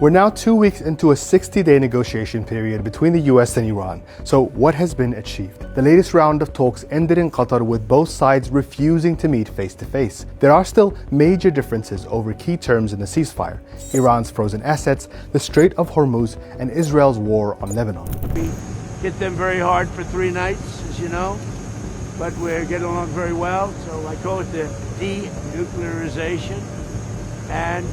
We're now 2 weeks into a 60-day negotiation period between the US and Iran. So what has been achieved? The latest round of talks ended in Qatar with both sides refusing to meet face-to-face. There are still major differences over key terms in the ceasefire: Iran's frozen assets, the Strait of Hormuz, and Israel's war on Lebanon. We hit them very hard for 3 nights, as you know, but we're getting along very well. So I call it the denuclearization, and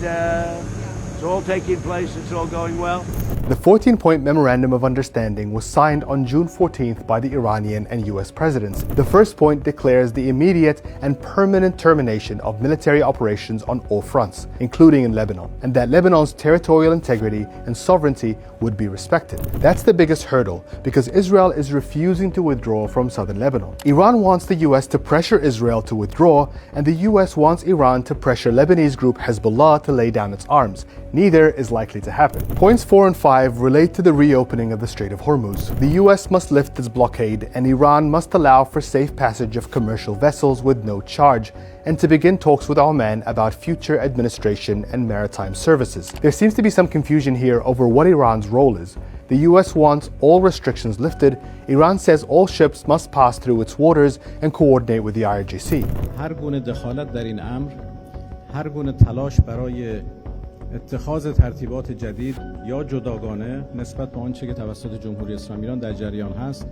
it's all taking place, it's all going well. The 14-point Memorandum of Understanding was signed on June 14th by the Iranian and US presidents. The first point declares the immediate and permanent termination of military operations on all fronts, including in Lebanon, and that Lebanon's territorial integrity and sovereignty would be respected. That's the biggest hurdle because Israel is refusing to withdraw from southern Lebanon. Iran wants the US to pressure Israel to withdraw, and the US wants Iran to pressure Lebanese group Hezbollah to lay down its arms. Neither is likely to happen. Points 4 and 5 relate to the reopening of the Strait of Hormuz. The US must lift its blockade, and Iran must allow for safe passage of commercial vessels with no charge, and to begin talks with Oman about future administration and maritime services. There seems to be some confusion here over what Iran's role is. The US wants all restrictions lifted. Iran says all ships must pass through its waters and coordinate with the IRGC. هر گونه دخالت در این امر، هر گونه تلاش برای اتخاذ ترتیبات جدید یا جداگانه نسبت به آنچه که توسط جمهوری اسلامی ایران در جریان هست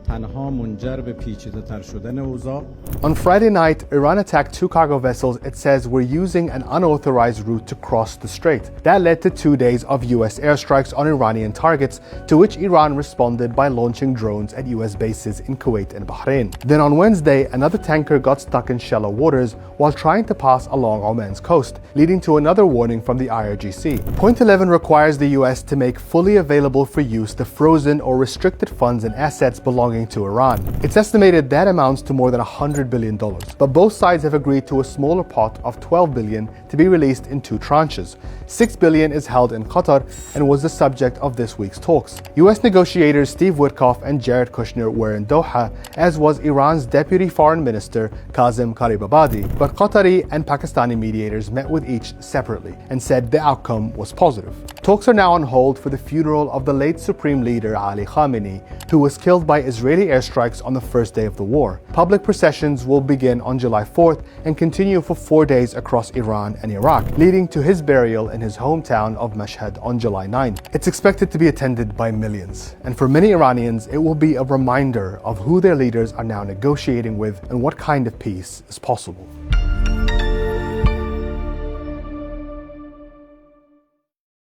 تنها منجر به پیچیده‌تر شدن اوضاع. On Friday night, Iran attacked 2 cargo vessels it says were using an unauthorized route to cross the strait. That led to 2 days of US airstrikes on Iranian targets, to which Iran responded by launching drones at US bases in Kuwait and Bahrain. Then on Wednesday, another tanker got stuck in shallow waters while trying to pass along Oman's coast, leading to another warning from the IRGC. Point 11 requires the US to make fully available for use the frozen or restricted funds and assets belonging to Iran. It's estimated that amounts to more than $100 billion, but both sides have agreed to a smaller pot of $12 billion to be released in 2 tranches. $6 billion is held in Qatar and was the subject of this week's talks. US negotiators Steve Witkoff and Jared Kushner were in Doha, as was Iran's Deputy Foreign Minister Kazem Karibabadi, but Qatari and Pakistani mediators met with each separately and said the outcome was positive. Talks are now on hold for the funeral of the late Supreme Leader Ali Khamenei, who was killed by Israeli airstrikes on the first day of the war. Public processions will begin on July 4th and continue for 4 days across Iran and Iraq, leading to his burial in his hometown of Mashhad on July 9. It's expected to be attended by millions, and for many Iranians, it will be a reminder of who their leaders are now negotiating with and what kind of peace is possible.